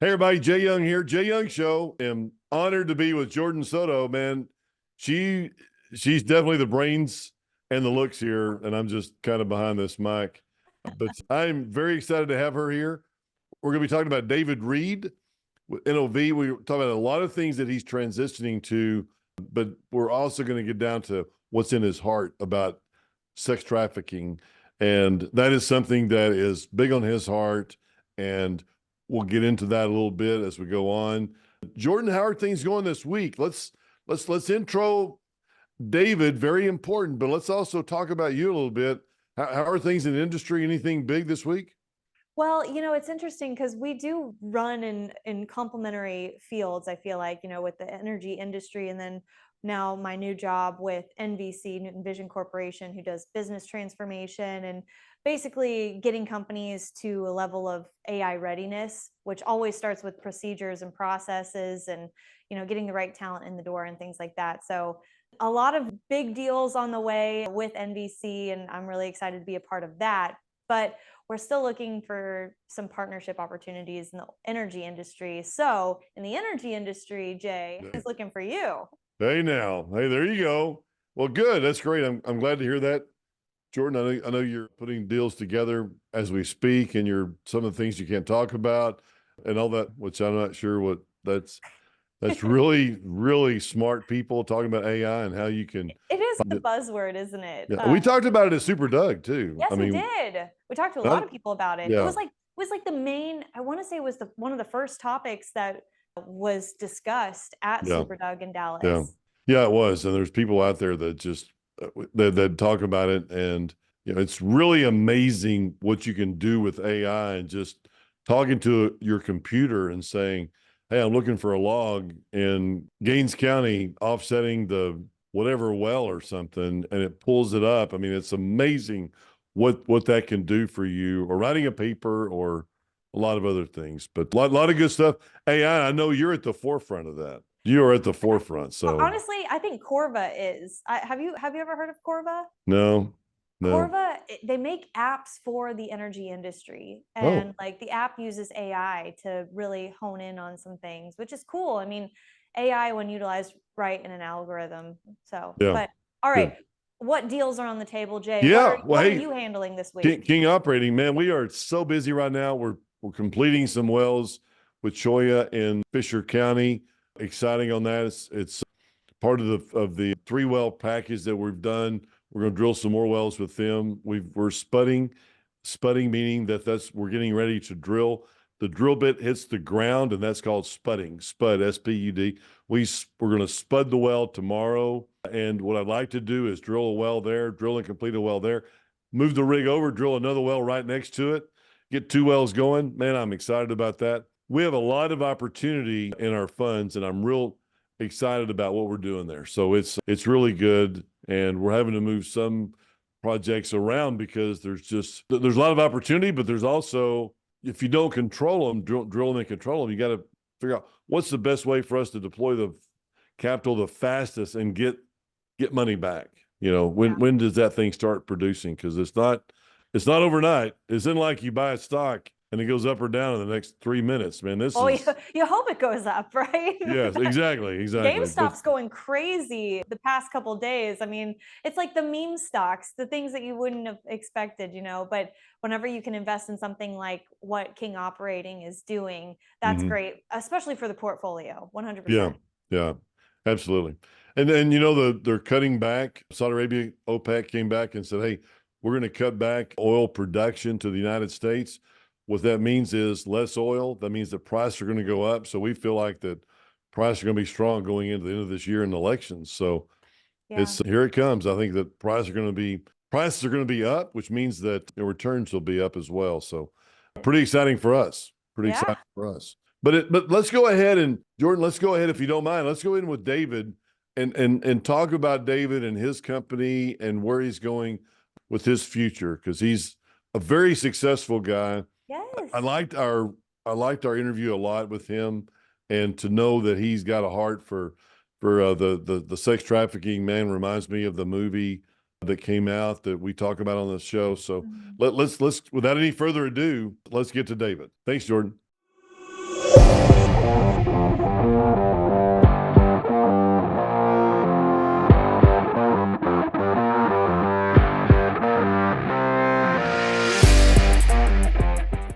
Hey everybody, Jay Young here, Jay Young Show. I'm honored to be with Jordan Soto, man. She she's definitely the brains and the looks here, and I'm just kind of behind this mic. But I'm very excited to have her here. We're going to be talking about David Reid with NOV. We're talking about a lot of things that he's transitioning to, but we're also going to get down to what's in his heart about sex trafficking. And that is something that is big on his heart. And we'll get into that a little bit as we go on. Jordan, how are things going this week? Let's intro David, very important, but let's also talk about you a little bit. How are things in the industry? Anything big this week? Well, it's interesting because we do run in complementary fields, I feel like, with the energy industry and then now my new job with NVC, Newton Vision Corporation, who does business transformation and basically getting companies to a level of AI readiness, which always starts with procedures and processes and, getting the right talent in the door and things like that. So a lot of big deals on the way with NVC, and I'm really excited to be a part of that. But we're still looking for some partnership opportunities in the energy industry. So in the energy industry, Jay is looking for you. Hey now, hey, there you go. Well, good. That's great. I'm glad to hear that, Jordan. I know you're putting deals together as we speak, and you're some of the things you can't talk about and all that, which I'm not sure what that's really, really smart people talking about AI and how you can It is find the it. buzzword, isn't it? Yeah, we talked about it at Super Doug too. Yes, I we mean, did. We talked to a lot not, of people about it. It yeah, was like the main, I want to say it was the one of the first topics that was discussed at yeah, Super Doug in yeah, Dallas. yeah. It was, and there's people out there that just that talk about it, and it's really amazing what you can do with AI and just talking to your computer and saying, "Hey, I'm looking for a log in Gaines County offsetting the whatever well or something," and it pulls it up. I mean, it's amazing what that can do for you, or writing a paper, or a lot of other things. But a lot of good stuff. AI, I know you're at the forefront of that. You are at the forefront. So Honestly, I think Corva is. Have you ever heard of Corva? no, no. Corva, they make apps for the energy industry. Oh, And like the app uses AI to really hone in on some things, which is cool. I mean, AI when utilized right in an algorithm. So, yeah, but all good. right. What deals are on the table, Jay? What are Yeah. Well, what are hey, you handling this King, week? King Operating, man, we are so busy right now. We're completing some wells with Cholla in Fisher County. Exciting on that. It's part of the 3 well package that we've done. We're going to drill some more wells with them. We're spudding meaning that's we're getting ready to drill. The drill bit hits the ground, and that's called spudding. Spud, SPUD. We're going to spud the well tomorrow. And what I'd like to do is drill a well there, drill and complete a well there, move the rig over, drill another well right next to it, get 2 wells going. Man, I'm excited about that. We have a lot of opportunity in our funds, and I'm real excited about what we're doing there. So it's really good, and we're having to move some projects around because there's a lot of opportunity, but there's also, if you don't control them, drill them and control them, you got to figure out what's the best way for us to deploy the capital the fastest and get money back. When does that thing start producing? Because it's not overnight. It's not like you buy a stock and it goes up or down in the next 3 minutes, man. This Oh, is you hope it goes up, right? yes, exactly. But GameStop's going crazy the past couple of days. I mean, it's like the meme stocks, the things that you wouldn't have expected. But whenever you can invest in something like what King Operating is doing, that's mhm. great, especially for the portfolio, Yeah, 100%. yeah, absolutely. And then they're cutting back. Saudi Arabia, OPEC came back and said, "Hey, we're going to cut back oil production to the United States." What that means is less oil. That means the prices are going to go up. So we feel like that prices are going to be strong going into the end of this year in elections. So Yeah. it's here it comes. I think that prices are going to be up, which means that returns will be up as well. So pretty exciting for us. Pretty Yeah. exciting for us. But let's go ahead and Jordan, let's go ahead if you don't mind. Let's go in with David and talk about David and his company and where he's going with his future, because he's a very successful guy. I Yes. liked our I liked our interview a lot with him, and to know that he's got a heart for the sex trafficking, man, reminds me of the movie that came out that we talk about on the show. So Mhm. let's without any further ado, let's get to David. Thanks, Jordan.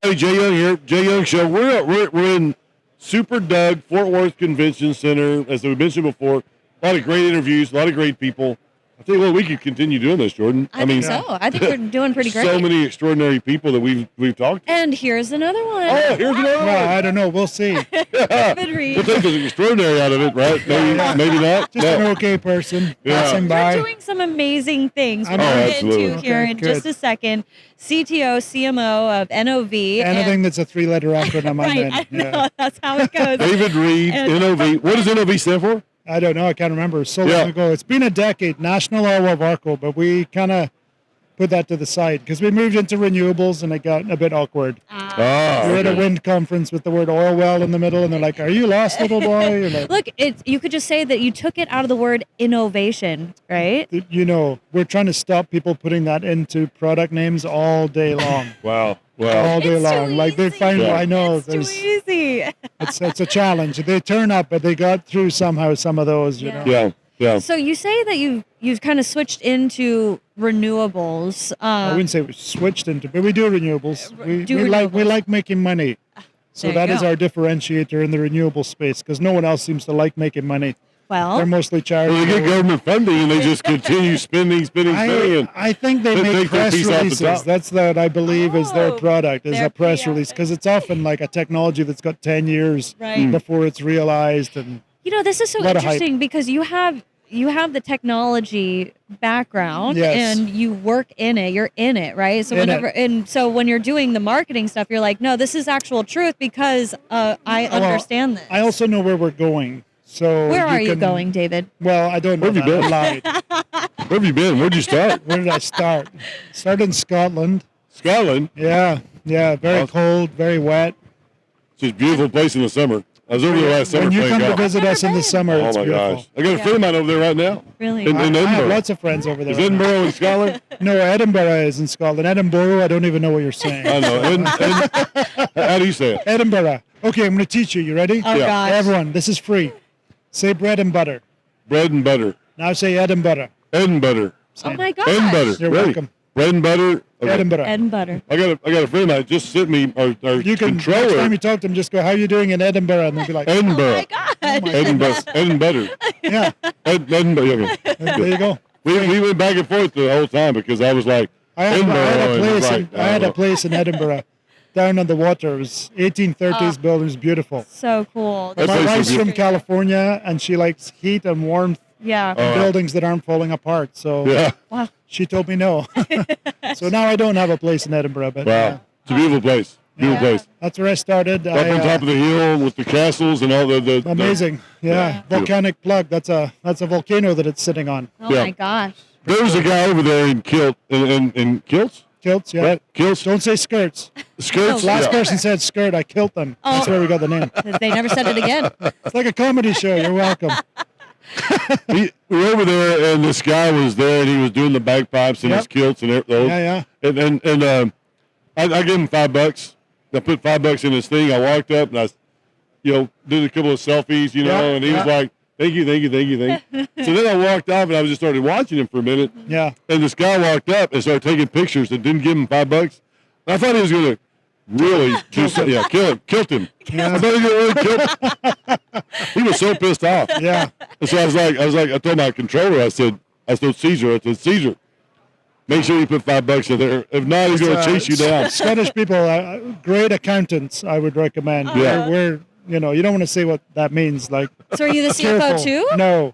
Hey, Jay Young here, Jay Young Show. We're in Super Doug, Fort Worth Convention Center. As we mentioned before, a lot of great interviews, a lot of great people. I tell you what, we could continue doing this, Jordan. I mean, so. I think we're doing pretty great. So many extraordinary people that we've talked to. And here's another one. Oh, here's another one. Well, I don't know. We'll see. David Reid. We'll take the extraordinary out of it, right? Maybe not. Just an okay person passing by. You're doing some amazing things. We're Oh, going to get absolutely. into here Okay, in good. just a second. CTO, CMO of NOV. Anything that's a 3-letter acronym, I'm Right, in. I know. Yeah. That's how it goes. David Reid, And- NOV. What does NOV stand for? I don't know. I can't remember. So Yeah. long ago. It's been a decade. National Oil Well Varco, but we kind of put that to the side because we moved into renewables and it got a bit awkward. Ah, We were at a okay. wind conference with the word oil well in the middle, and they're like, "Are you lost, little boy?" You're like, Look, you could just say that you took it out of the word innovation, right? you know, we're trying to stop people putting that into product names all day long. Wow. All day It's too long. Like they easy. find, Yeah. I know, It's too easy. it's a challenge. They turn up, but they got through somehow. Some of those, you Yeah. know. Yeah. So you say that you've kind of switched into renewables. I wouldn't say we switched into, but we do renewables. We renewables. like making money. So There you that is go. our differentiator in the renewable space because no one else seems to like making money. They're Well, mostly Well, charitable. they get government funding and they just continue spending. And I think they They make take their press piece off the releases. top. That's what I believe is their Oh, product, is their a press PR. release because it's often like a technology that's got 10 years Right. before it's realized. And this is so lot of hype. interesting because you have the technology background Yes. and you work in it. You're in it, right? So In it. so when you're doing the marketing stuff, you're like, no, this is actual truth because I understand this. I also know where we're going. So Where are you can- going, David? Well, I don't know. Where have you that. been? I lied. where have you been? Where'd you start? Where did I start? Started in Scotland. Scotland. Yeah, very Awesome. cold, very wet. It's just a beautiful place in the summer. I was over there last summer When you playing come to golf. visit us in the summer, Oh it's my beautiful. gosh! I got a friend of mine over there right now. Really? In I have Edinburgh. lots of friends over there. Is Edinburgh in Scotland? No, Edinburgh is in Scotland. Edinburgh, I don't even know what you're saying. I know. How do you say it? Edinburgh. Okay, I'm going to teach you. You ready? Oh, Yeah. gosh. Everyone, this is free. Say bread and butter. Bread and butter. Now say Edinburgh. Edinburgh. Oh, my gosh. Bread and butter. You're Ready? welcome. Bread and butter. Okay. Edinburgh. And butter. I got a friend of mine just sent me our You can, next controller. time you talk to them, just go, how you doing in Edinburgh? And they'll be like, Oh, Edinburgh. my gosh. Edinburgh. Edinburgh. yeah, Edinburgh. Okay. there you go. We went back and forth the whole time because I was like, I had Edinburgh. a and it was place. right. I had a place in Edinburgh, down on the water. It was 1830s building. It was beautiful. So cool. That My place is wife's from beautiful. California, and she likes heat and warmth, Yeah. Oh, buildings that aren't falling apart. So Yeah. Wow. she told me no. So now I don't have a place in Edinburgh, but Wow. It's a beautiful place. Beautiful Yeah. place. that's where I started. Up on top of the hill with the castles and all the Amazing. Yeah. Yeah. Volcanic plug. That's a volcano that it's sitting on. Oh, Yeah. my gosh. There was a guy over there in in kilts. Kilts, yeah. Right? Kilts. Don't say skirts. Skirts. Last Yeah. person said skirt. I killed them. That's Oh. where we got the name. They never said it again. It's like a comedy show. You're welcome. We were over there, and this guy was there, and he was doing the bagpipes and his Yep. kilts and everything. Yeah, yeah. And I gave him $5. I put $5 in his thing. I walked up and I, did a couple of selfies, Yeah, and he was yeah. like, "Thank you, thank you, thank you, thank you." So then I walked off and I just started watching him for a minute. Yeah. And this guy walked up and started taking pictures and didn't give him $5. I thought he was going to really do something. Yeah, killed him. Yeah. I thought he was going to really kill him. He was so pissed off. Yeah. And so I told my controller, I said, Caesar, make sure you put $5 in there. If not, he's going to chase you down. Scottish people, great accountants, I would recommend. Yeah. We're you don't want to say what that means. Like, So are you the CFO careful. too? No.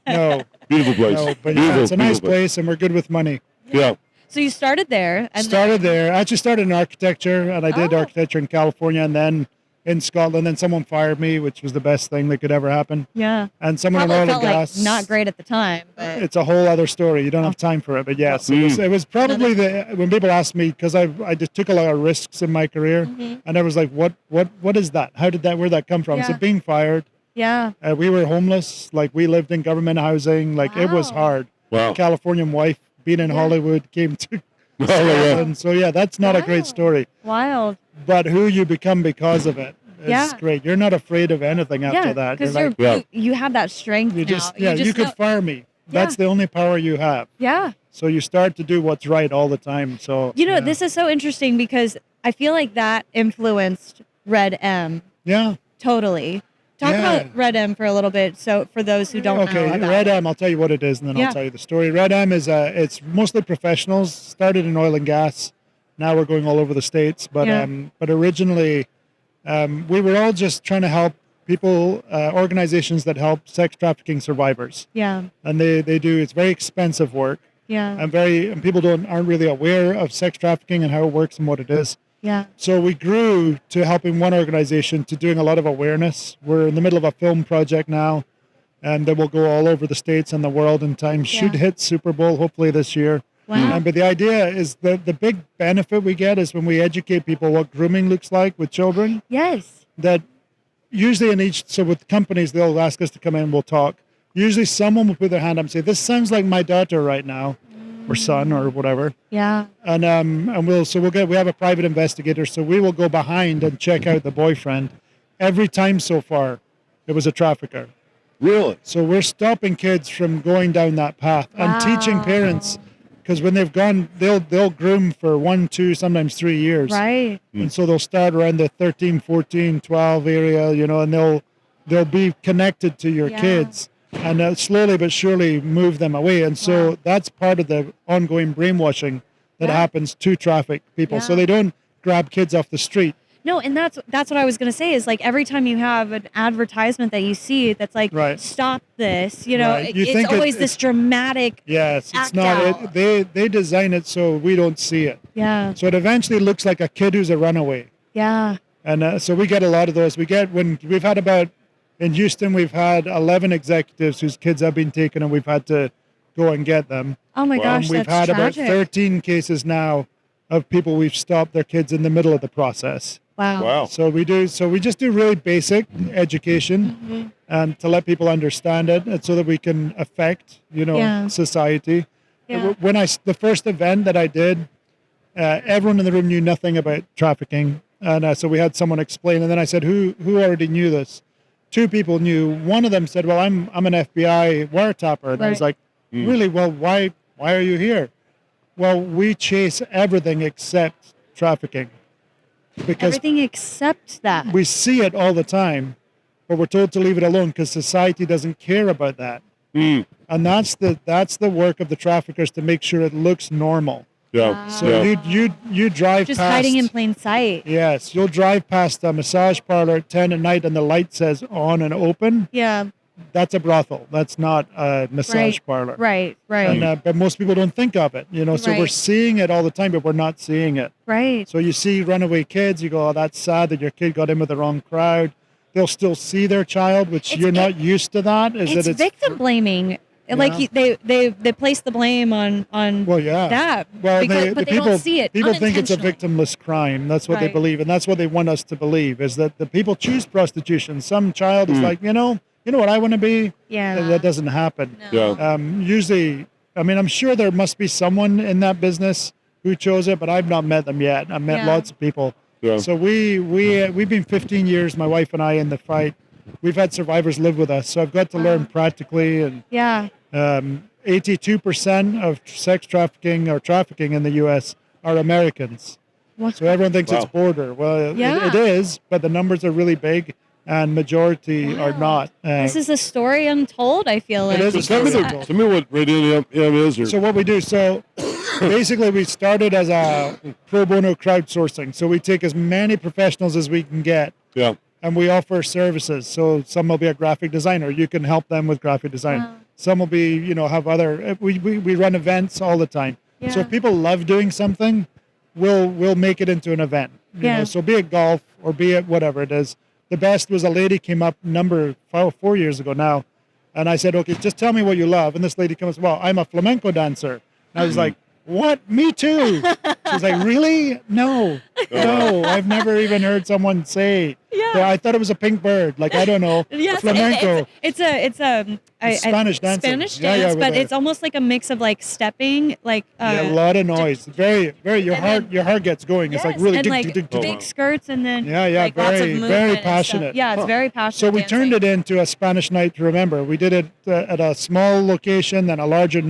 No. Beautiful place. No. But Beautiful, yeah, it's a nice beautiful place, and we're good with money. Yeah. So you started there and Started there. I actually started in architecture, and I did Oh. architecture in California, and then in Scotland. Then someone fired me, which was the best thing that could ever happen. yeah. And someone in Probably oil and felt like gas. not great at the time, but It's a whole other story. You don't have time for it, but yes, it was probably when people ask me, because I just took a lot of risks in my career, and I was like, what is that? How did that? Where'd that come from? Yeah. So being fired, yeah. we were homeless, like we lived in government housing, like it was Wow. hard. Wow. Californian wife, being in Hollywood, came to Oh, yeah. Scotland. So yeah, that's not a Wow. great story, Wild. but who you become because of it is Yeah. great. You're not afraid of anything after Yeah, that. You're because like, Yeah. you have that strength you now. just you could know- fire me. That's the only power you have. Yeah. So you start to do what's right all the time. So This is so interesting because I feel like that influenced Red M Yeah. totally. Talk about Red M for a little bit. So for those who don't know Okay, about Red it. M, I'll tell you what it is, and then I'll tell you the story. Red M is it's mostly professionals. Started in oil and gas. Now we're going all over the States. But originally, we were all just trying to help people, organizations that help sex trafficking survivors. Yeah. And they do. It's very expensive work. Yeah. And people aren't really aware of sex trafficking and how it works and what it is. Yeah. So we grew to helping one organization to doing a lot of awareness. We're in the middle of a film project now, and that will go all over the States and the world in time. Should hit Super Bowl hopefully this year. Wow. But the idea is that the big benefit we get is when we educate people what grooming looks like with children. Yes. That usually so with companies, they'll ask us to come in and we'll talk. Usually someone will put their hand up and say, this sounds like my daughter right now, or son, or whatever. Yeah. And we have a private investigator, so we will go behind and check out the boyfriend. Every time so far, it was a trafficker. Really? So we're stopping kids from going down that path and teaching parents, because when they've gone, they'll groom for 1, 2, sometimes 3 years. Right. And so they'll start around the 13, 14, 12 area, and they'll be connected to your kids. And slowly but surely move them away. And so that's part of the ongoing brainwashing that happens to traffic people. So they don't grab kids off the street. No, and that's what I was going to say is like every time you have an advertisement that you see that's like, stop this, it's always this dramatic. Yes, it's not. They design it so we don't see it. Yeah. So it eventually looks like a kid who's a runaway. Yeah. And so we get a lot of those. In Houston, we've had 11 executives whose kids have been taken, and we've had to go and get them. Oh my gosh, we've that's had tragic. about 13 cases now of people we've stopped their kids in the middle of the process. Wow. So we just do really basic education and to let people understand it, and so that we can affect, society. Yeah. The first event that I did, everyone in the room knew nothing about trafficking, and so we had someone explain, and then I said, who already knew this? 2 people knew. One of them said, well, I'm an FBI wiretapper. And I was like, really? Well, why are you here? Well, we chase everything except trafficking. Because everything except that. We see it all the time, but we're told to leave it alone because society doesn't care about that. And that's the work of the traffickers, to make sure it looks normal. Yeah. So you drive just past, hiding in plain sight. Yes, you'll drive past a massage parlor at 10 at night and the light says on and open. Yeah. That's a brothel. That's not a massage parlor. Right. And, but most people don't think of it, So we're seeing it all the time, but we're not seeing it. Right. So you see runaway kids, you go, oh, that's sad that your kid got in with the wrong crowd. They'll still see their child, which you're not used to that. It's victim blaming. Yeah. Like they place the blame on that. Well, but they don't see it. People think it's a victimless crime. That's what they believe, and that's what they want us to believe, is that the people choose prostitution. Some child is like, you know what I want to be? Yeah. And that doesn't happen. No. Yeah. Usually, I'm sure there must be someone in that business who chose it, but I've not met them yet. I've met lots of people. Yeah. So we've been 15 years, my wife and I, in the fight. We've had survivors live with us, so I've got to learn practically. And 82% of sex trafficking or trafficking in the U.S. are Americans. So everyone thinks it's border. Well, it is, but the numbers are really big, and majority are not. This is a story untold, I feel like. It is a story untold. Tell me what Reid is. So what we do, basically we started as a pro bono crowdsourcing. So we take as many professionals as we can get. Yeah. And we offer services. So some will be a graphic designer. You can help them with graphic design. Wow. Some will be, have other, we run events all the time. Yeah. So if people love doing something, we'll make it into an event. You know? So be it golf or be it whatever it is. The best was a lady came up 4 years ago now. And I said, okay, just tell me what you love. And this lady comes, well, I'm a flamenco dancer. And I was like, what? Me too. She was like, really? No. No, I've never even heard someone say. Yeah. I thought it was a pink bird. Like, I don't know. Yes, Flamenco. it's Spanish dancing. Spanish Yeah, dance, with but the- it's almost like a mix of like stepping, like a lot of noise. Very, your and heart gets going. It's like yes, really and dig, like dig, dig, dig. big skirts, and then Yeah, like lots of very, movement very and stuff. passionate. Yeah, it's very passionate. So we turned it into a Spanish night to remember. We did it at a small location, then a larger.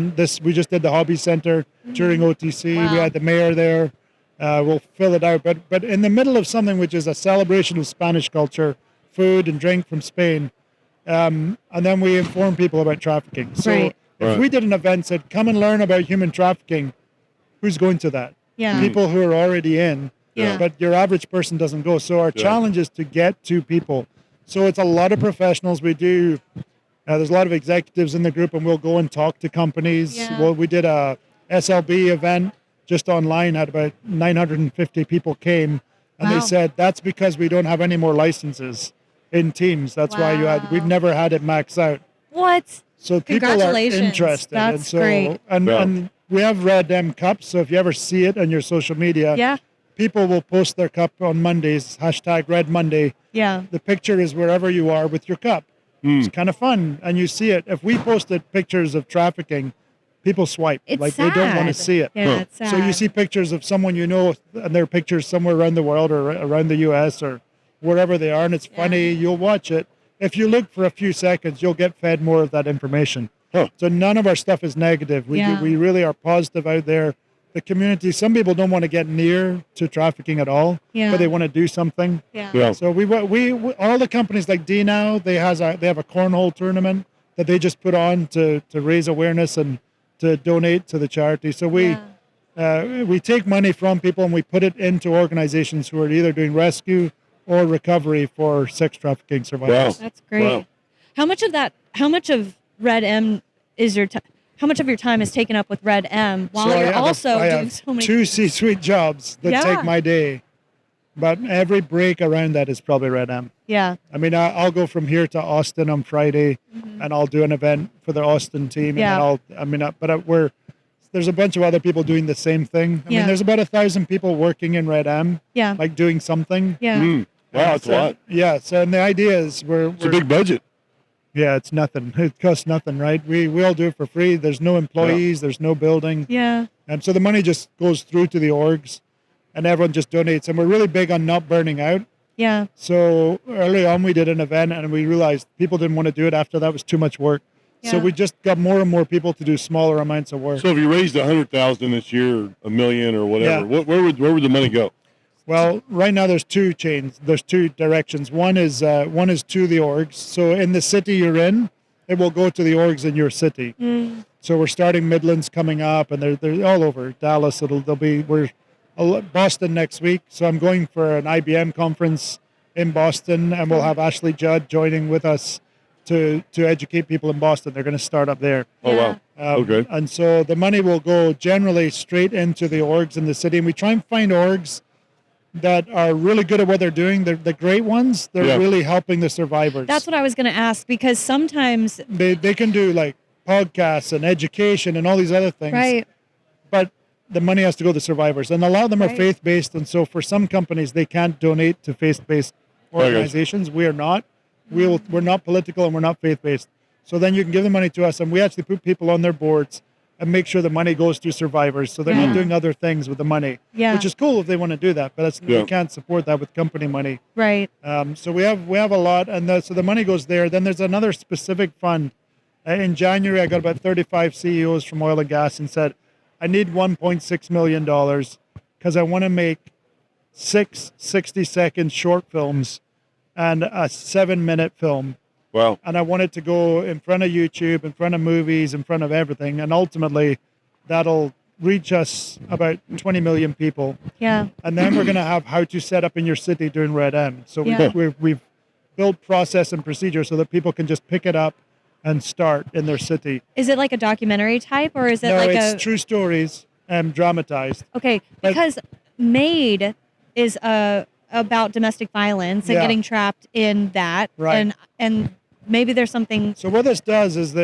We just did the hobby center during OTC. Wow. We had the mayor there. We'll fill it out, but in the middle of something which is a celebration of Spanish culture, food and drink from Spain, and then we inform people about trafficking. So Right. if we did an event said, "Come and learn about human trafficking," who's going to that? Yeah. People who are already in. Yeah. But your average person doesn't go. So our challenge is to get to people. So it's a lot of professionals. We do. There's a lot of executives in the group, and we'll go and talk to companies. Yeah. Well, we did a SLB event just online. Had about 950 people came, and Wow. they said that's because we don't have any more licenses in teams. That's why we've Wow. never had it max out. What? So people are Congratulations. interested. and That's so, great. And we have Red M cups. So if you ever see it on your social media, Yeah. people will post their cup on Mondays, #Red Monday. Yeah. The picture is wherever you are with your cup. It's kind of fun. And you see it. If we posted pictures of trafficking, people swipe. It's like sad. they don't want to see it. Yeah, it's sad. So you see pictures of someone you know, and their pictures somewhere around the world or around the US or wherever they are, and it's funny, you'll watch it. If you look for a few seconds, you'll get fed more of that information. So none of our stuff is negative. We really are positive out there. The community, some people don't want to get near to trafficking at all, but they want to do something. Yeah. So we all the companies like D now, they have a cornhole tournament that they just put on to raise awareness and to donate to the charity. So we take money from people and we put it into organizations who are either doing rescue or recovery for sex trafficking survivors. That's great. Wow. How much of Red M is how much of your time is taken up with Red M while So I you're have also I doing have so many 2 C-suite jobs that Yeah. take my day, but every break around that is probably Red M. Yeah. I mean, I'll go from here to Austin on Friday, and I'll do an event for the Austin team, and then there's a bunch of other people doing the same thing. I mean, there's about 1,000 people working in Red M, Yeah. like doing something. Yeah. Wow, that's a lot. Yeah. So, and the idea is It's a big budget. yeah, it's nothing. It costs nothing, right? We all do it for free. There's no employees. There's no building. Yeah. And so the money just goes through to the orgs, and everyone just donates. And we're really big on not burning out. Yeah. So early on, we did an event, and we realized people didn't want to do it after that was too much work. So Yeah. we just got more and more people to do smaller amounts of work. So if you raised 100,000 this year, $1 million or whatever, Yeah. where would the money go? Well, right now there's 2 chains. There's 2 directions. One is to the orgs. So in the city you're in, it will go to the orgs in your city. So we're starting Midlands coming up, and they're all over Dallas. We're Boston next week. So I'm going for an IBM conference in Boston, and we'll have Ashley Judd joining with us to educate people in Boston. They're going to start up there. Oh, wow. Okay. And so the money will go generally straight into the orgs in the city, and we try and find orgs that are really good at what they're doing. They're the great ones. They're really helping the survivors. That's what I was going to ask, because sometimes They can do like podcasts and education and all these other things. right. But the money has to go to survivors. And a lot of them are Right. faith-based. And so for some companies, they can't donate to faith-based organizations. We are not. We're not political and we're not faith-based. So then you can give the money to us, and we actually put people on their boards and make sure the money goes to survivors. So they're not doing other things with the money, Yeah. which is cool if they want to do that. But we can't support that with company money. Right. So we have a lot, and so the money goes there. Then there's another specific fund. In January, I got about 35 CEOs from oil and gas and said, I need $1.6 million because I want to make 6 60-second short films and a 7-minute film. Wow. And I want it to go in front of YouTube, in front of movies, in front of everything. And ultimately, that'll reach us about 20 million people. Yeah. And then we're going to have how to set up in your city doing Red M. So Yeah. we've built process and procedure so that people can just pick it up and start in their city. Is it like a documentary type, or is it No, like it's a true stories dramatized. Okay, But- because Made is about domestic violence and Yeah. getting trapped in that, Right. and maybe there's something So what this does is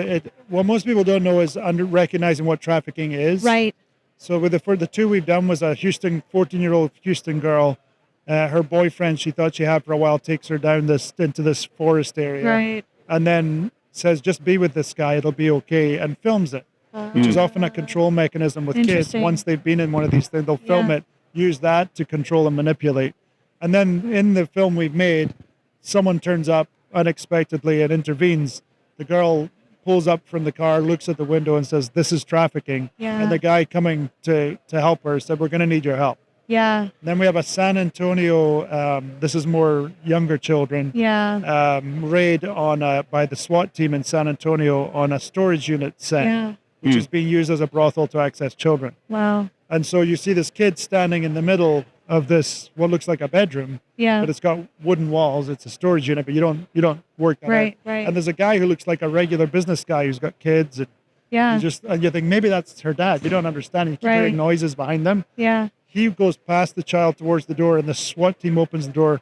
what most people don't know is recognizing what trafficking is. right. So for the two we've done was a 14-year-old Houston girl. Her boyfriend, she thought she had for a while, takes her down into this forest area. Right. And then says, just be with this guy, it'll be okay, and films it, which is often a control mechanism with kids. Interesting. Once they've been in one of these things, they'll film it, use that to control and manipulate. And then in the film we've made, someone turns up unexpectedly and intervenes. The girl pulls up from the car, looks at the window and says, this is trafficking. Yeah. And the guy coming to help her said, we're going to need your help. Yeah. Then we have a San Antonio, this is more younger children, Yeah. raid by the SWAT team in San Antonio on a storage unit set, Yeah. which is being used as a brothel to access children. Wow. And so you see this kid standing in the middle of this, what looks like a bedroom, Yeah. but it's got wooden walls. It's a storage unit, but you don't work that Right. out. Right. And there's a guy who looks like a regular business guy who's got kids, and Yeah. you think maybe that's her dad. You don't understand. You keep Right. hearing noises behind them. Yeah. He goes past the child towards the door, and the SWAT team opens the door,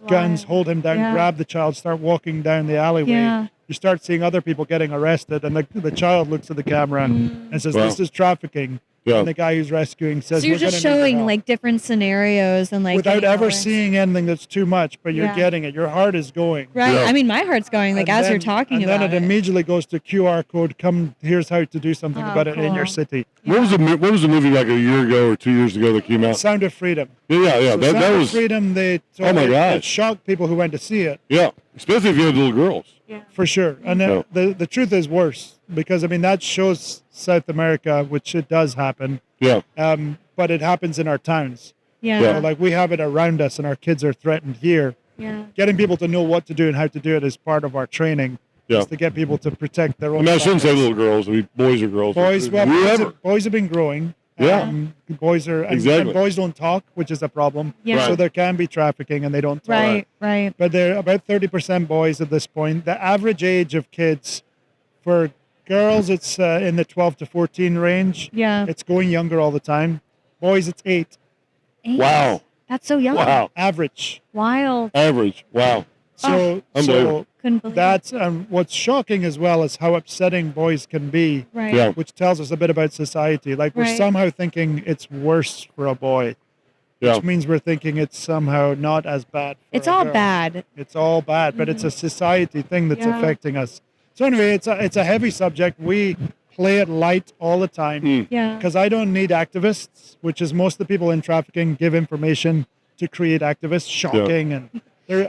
guns, Wow. hold him down, Yeah. grab the child, start walking down the alleyway. Yeah. You start seeing other people getting arrested, and the child looks at the camera and says, Wow. this is trafficking. Yeah. And the guy who's rescuing says, So you're "We're just gonna need your showing help." like different scenarios and like without getting ever all this- seeing anything that's too much, but you're Yeah. getting it. Your heart is going. Right. Yeah. I mean, my heart's going like And as then- you're talking and about then it immediately goes to QR code. Come, here's how to do something Oh, about it in your cool. city. What was the movie like a year ago or 2 years ago that came out? Sound of Freedom. Yeah. So That Sound of was Freedom. Oh my it gosh. shocked people who went to see it. especially if you had little girls. For sure. And Yeah. the truth is worse because, I mean, that shows South America, which it does happen, Yeah. but it happens in our towns. Yeah. Yeah. So, like, we have it around us and our kids are threatened here. Yeah. Getting people to know what to do and how to do it is part of our training. Yeah. Is to get people to protect their I own mean, I shouldn't say properties. little girls. I mean, boys or girls. Boys, well, Whoever. boys have been growing. Yeah. Boys are, and Exactly. boys don't talk, which is a problem. Yeah. So there can be trafficking and they don't talk. Right. Right. But they're about 30% boys at this point. The average age of kids for girls, it's in the 12 to 14 range. Yeah. It's going younger all the time. Boys, it's 8. 8. Wow. That's so young. Wow. Average. Wild. Average. Wow. So, Unbelievable. Couldn't believe it. that's what's shocking as well is how upsetting boys can be, Right. Yeah. which tells us a bit about society. Like we're Right. somehow thinking it's worse for a boy, Yeah. which means we're thinking it's somehow not as bad. For It's a all girl. bad. It's all bad, but it's a society thing that's Yeah. affecting us. So anyway, it's a heavy subject. We play it light all the time Yeah. because I don't need activists, which is most of the people in trafficking give information to create activists. Shocking and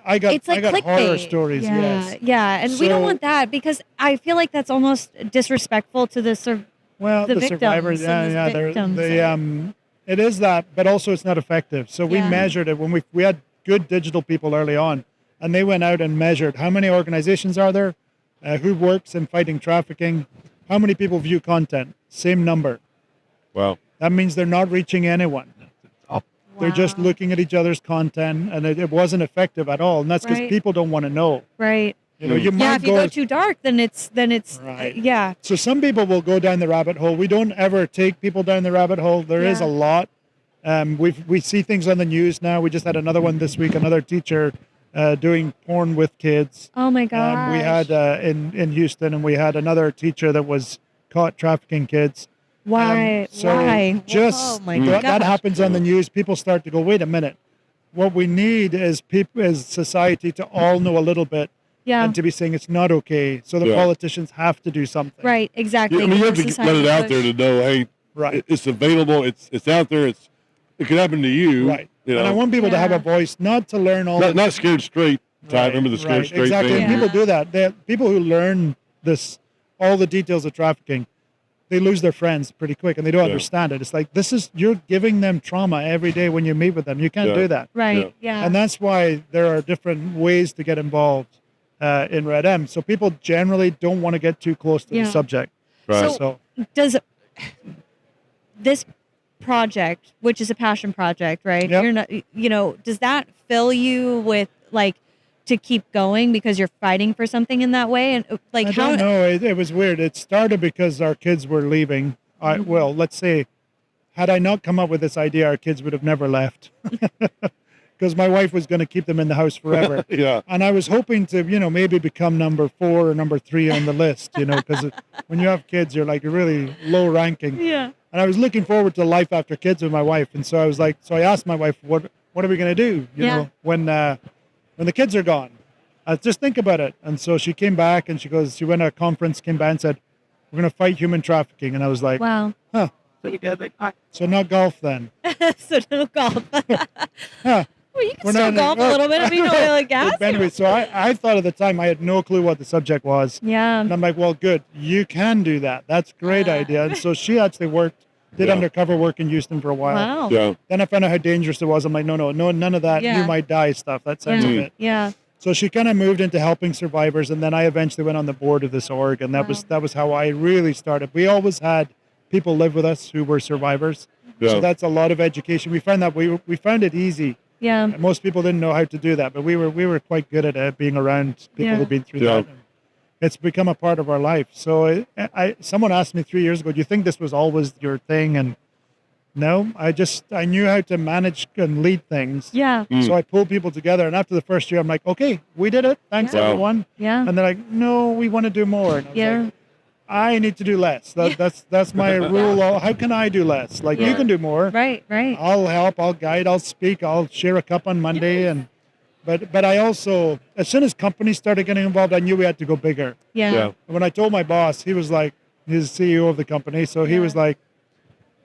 I got It's like horror clickbait. stories. Yeah. Yes. Yeah. And we don't So- want that because I feel like that's almost disrespectful to the Well, the the survivors, victims and yeah, the they're, victims they it is that, but also it's not effective. So we Yeah. measured it when we had good digital people early on, and they went out and measured how many organizations are there, who works in fighting trafficking, how many people view content, same number. Wow. That means they're not reaching anyone. They're just Wow. looking at each other's content, and it wasn't effective at all. And that's because Right. people don't want to know. Right. You know, you Yeah. might If you go too dark, then it's Right. yeah. So some people will go down the rabbit hole. We don't ever take people down the rabbit hole. There is Yeah. a lot. We see things on the news now. We just had another one this week. Another teacher doing porn with kids. Oh my god. We had in Houston, and we had another teacher that was caught trafficking kids. Why? So Why? just oh my that gosh. happens on the news. People start to go, wait a minute. What we need is society to all know a little bit Yeah. and to be saying it's not okay. So the Yeah. politicians have to do something. Right. Exactly. Yeah, I mean, you have to Society let it out there push. to know, hey, Right. it's available. It's out there. It could happen to you. Right. You know, And I want people to have a Yeah. voice, not to learn all not scared straight. Ty, Right, remember the scared right, straight exactly. thing? And people Yeah. do that. People who learn all the details of trafficking, they lose their friends pretty quick, and they don't Yeah. understand it. It's like you're giving them trauma every day when you meet with them. You can't Yeah. do that, Right. Yeah. and that's why there are different ways to get involved in Red M. So people generally don't want to get too close to Yeah. the subject. Right. So- So Does this project, which is a passion project, right? Yep. You're not, does that fill you with like to keep going because you're fighting for something in that way? And like I how? don't know. It was weird. It started because our kids were leaving. Mm-hmm. Well, let's say, had I not come up with this idea, our kids would have never left. Because my wife was going to keep them in the house forever. Yeah. And I was hoping to, maybe become number 4 or number 3 on the list, because when you have kids, you're really low ranking. Yeah. And I was looking forward to life after kids with my wife. And so I asked my wife, what are we going to do, you know, when the kids are gone? Just think about it. And so she came back and she went to a conference, came back and said, we're going to fight human trafficking. And I was like, wow. Huh. So not golf then. So no golf. Huh. Well, you can still golf a little bit if you know oil and gas. Anyway, so I thought at the time I had no clue what the subject was. Yeah. And I'm like, well, good. You can do that. That's a great idea. And so she actually did undercover work in Houston for a while. Wow. Yeah. Then I found out how dangerous it was. I'm like, no, none of that. Yeah. You might die stuff. That sounds a bit. Yeah. So she kind of moved into helping survivors. And then I eventually went on the board of this org. And that was how I really started. We always had people live with us who were survivors. Yeah. So that's a lot of education. We found that we found it easy. Yeah. Most people didn't know how to do that, but we were quite good at it, being around people who've been through that. It's become a part of our life. So someone asked me 3 years ago, do you think this was always your thing? And no, I knew how to manage and lead things. Yeah. So I pulled people together. And after the first year, I'm like, okay, we did it. Thanks, everyone. Yeah. And they're like, no, we want to do more. And I was like, I need to do less. That's my rule. How can I do less? Like you can do more. Right. I'll help. I'll guide. I'll speak. I'll share a cup on Monday. But I also, as soon as companies started getting involved, I knew we had to go bigger. Yeah. And when I told my boss, he was like, he's CEO of the company, so he was like,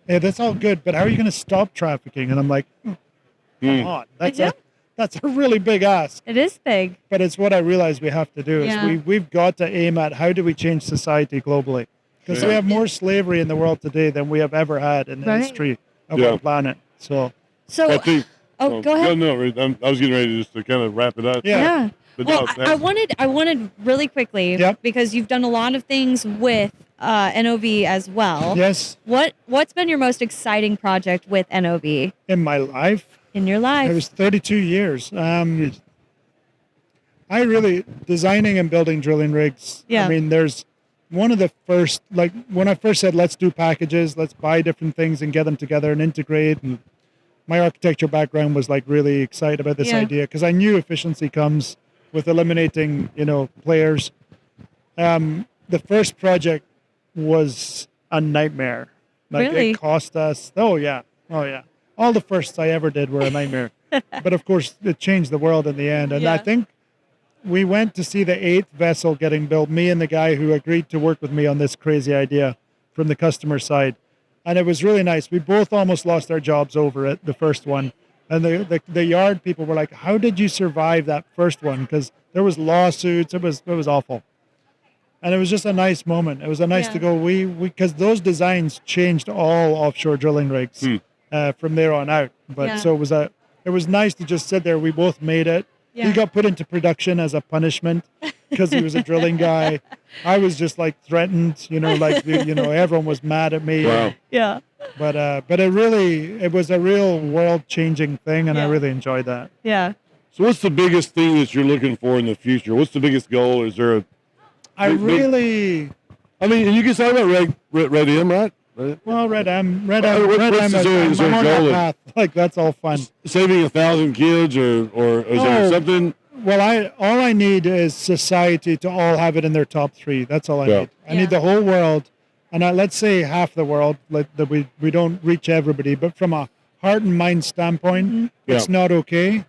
"Hey, that's all good, but how are you going to stop trafficking?" And I'm like, "Come on, that's a really big ask." It is big. But it's what I realized we have to do. Is we've got to aim at how do we change society globally, because we have more slavery in the world today than we have ever had in the history of our planet. So I think. Go ahead. No, I was getting ready just to kind of wrap it up. Yeah. But Well, I wanted really quickly because you've done a lot of things with NOV as well. Yes. What's been your most exciting project with NOV in my life? In your life? It was 32 years. I really designing and building drilling rigs. Yeah. I mean, there's one of the first, like when I first said, let's do packages, let's buy different things and get them together and integrate. And my architecture background was like really excited about this idea because I knew efficiency comes with eliminating, players. The first project was a nightmare. Like really? It cost us. Oh yeah. All the firsts I ever did were a nightmare. But of course, it changed the world in the end. And I think we went to see the 8th vessel getting built, me and the guy who agreed to work with me on this crazy idea from the customer side. And it was really nice. We both almost lost our jobs over it, the first one. And the yard people were like, how did you survive that first one? Because there was lawsuits. It was awful. And it was just a nice moment. It was nice to go, because those designs changed all offshore drilling rigs from there on out. But so it was nice to just sit there. We both made it. He got put into production as a punishment because he was a drilling guy. I was just like threatened, everyone was mad at me. Wow. Yeah. But it was a real world changing thing. And I really enjoyed that. Yeah. So what's the biggest thing that you're looking for in the future? What's the biggest goal? Is there I mean, you can talk about Red M, right? Well, Red M is I'm on that path. Like that's all fun. Saving 1,000 kids, or is there something? Well, all I need is society to all have it in their top 3. That's all I need. I need the whole world, and let's say half the world. That we don't reach everybody, but from a heart and mind standpoint, it's not okay.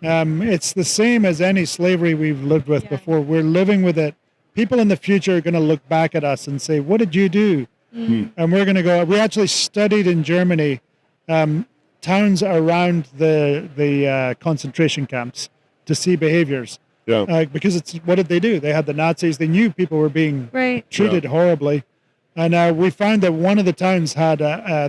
It's the same as any slavery we've lived with before. We're living with it. People in the future are going to look back at us and say, "What did you do?" And we're going to go. We actually studied in Germany towns around the concentration camps to see behaviors. Because what did they do? They had the Nazis. They knew people were being treated horribly. And we found that one of the towns had,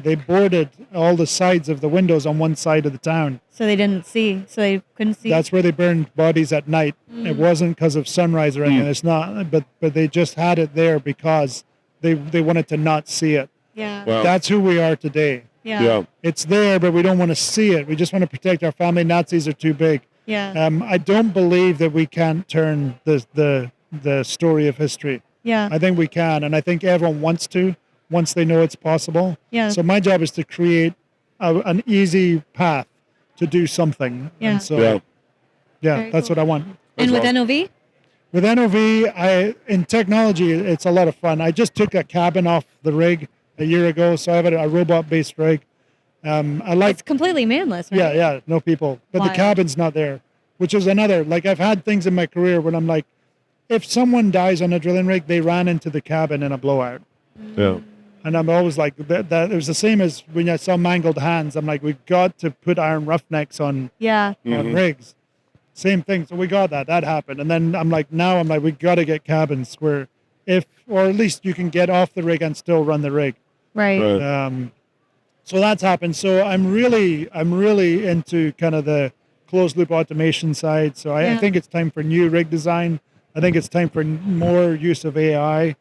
they boarded all the sides of the windows on one side of the town. So they didn't see. So they couldn't see. That's where they burned bodies at night. It wasn't because of sunrise or anything. It's not, but they just had it there because they wanted to not see it. Yeah. Wow. That's who we are today. Yeah. It's there, but we don't want to see it. We just want to protect our family. Nazis are too big. Yeah. I don't believe that we can't turn the story of history. Yeah. I think we can, and I think everyone wants to once they know it's possible. Yeah. So my job is to create an easy path to do something. Yeah. And so, Very that's cool. what I want. And with NOV? With NOV, in technology, it's a lot of fun. I just took a cabin off the rig a year ago. So I have a robot-based rig. I like It's completely manless, right? yeah, no people, but Wild. the cabin's not there, which is another. Like I've had things in my career when I'm like, if someone dies on a drilling rig, they ran into the cabin in a blowout. Yeah. And I'm always like that. It was the same as when I saw Mangled Hands. I'm like, we've got to put iron roughnecks on Yeah. rigs. Same thing. So we got that. That happened. And then I'm like, we got to get cabins where or at least you can get off the rig and still run the rig. Right. So that's happened. So I'm really into kind of the closed loop automation side. So I think it's time for new rig design. I think it's time for more use of AI.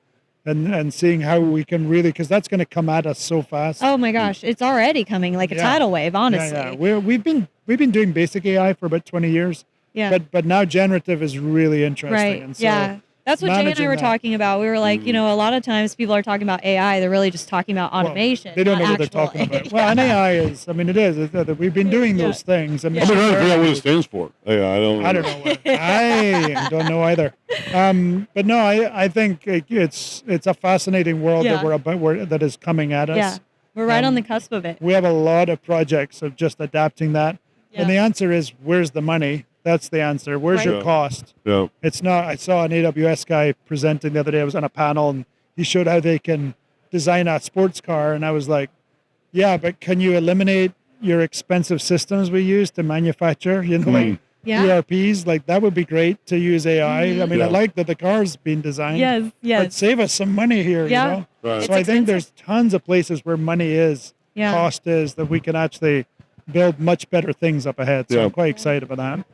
And seeing how we can really, because that's going to come at us so fast. Oh my gosh, it's already coming like a tidal wave, honestly. Yeah. We've been doing basic AI for about 20 years. Yeah. But now generative is really interesting. Right. And so yeah. That's what Jay and I were talking about. We were like, a lot of times people are talking about AI. They're really just talking about automation. They don't know what they're actual talking about. Well, and AI is, it is. We've been doing those things. And I've been trying to figure out what it stands for. AI, I don't know. I don't know either. But no, I think it's a fascinating world that is coming at us. Yeah, we're right on the cusp of it. We have a lot of projects of just adapting that. Yeah. And the answer is, where's the money? That's the answer. Where's your cost? Yeah. It's not. I saw an AWS guy presenting the other day. I was on a panel and he showed how they can design a sports car. And I was like, yeah, but can you eliminate your expensive systems we use to manufacture? Like ERPs, like that would be great to use AI. I mean, I like that the car's being designed. Yes. But save us some money here, Yeah. Right. So I think there's tons of places where money is, cost is, that we can actually build much better things up ahead. So I'm quite excited about that.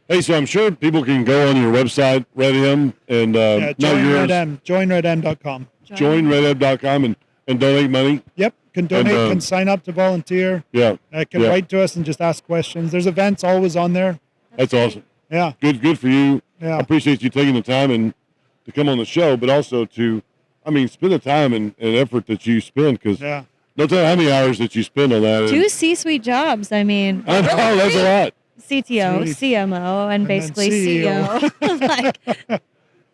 Hey, so I'm sure people can go on your website, RedM, and joinredm.com. Joinredm.com and donate money. Yep, can donate, can sign up to volunteer. Yeah, can write to us and just ask questions. There's events always on there. That's awesome. Yeah, good for you. Yeah, I appreciate you taking the time and to come on the show, but also to, spend the time and effort that you spend because no telling how many hours that you spend on that. 2 C-suite jobs. I know that's a lot. CTO, CMO, and basically CEO.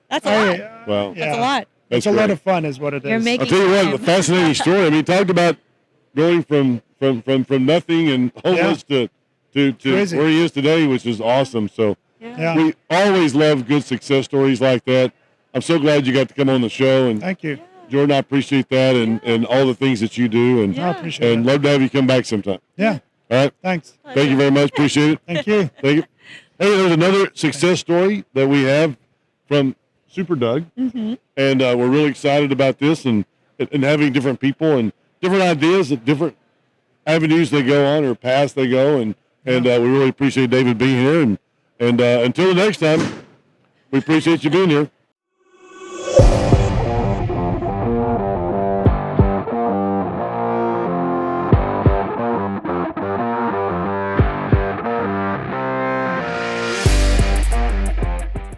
That's a lot. Well, that's a lot. It's a lot of fun, is what it is. I'll tell you what, a fascinating story. Talk about going from nothing and homeless to where he is today, which is awesome. So we always love good success stories like that. I'm so glad you got to come on the show. And thank you, Jordan. I appreciate that and all the things that you do. And I appreciate it. And love to have you come back sometime. Yeah. All right. Thanks. Thank you very much. Appreciate it. Thank you. Thank you. Hey, there's another success story that we have from Super Doug. Mm-hmm. And we're really excited about this and having different people and different ideas and different avenues they go on or paths they go. And we really appreciate David being here. And until the next time, we appreciate you being here.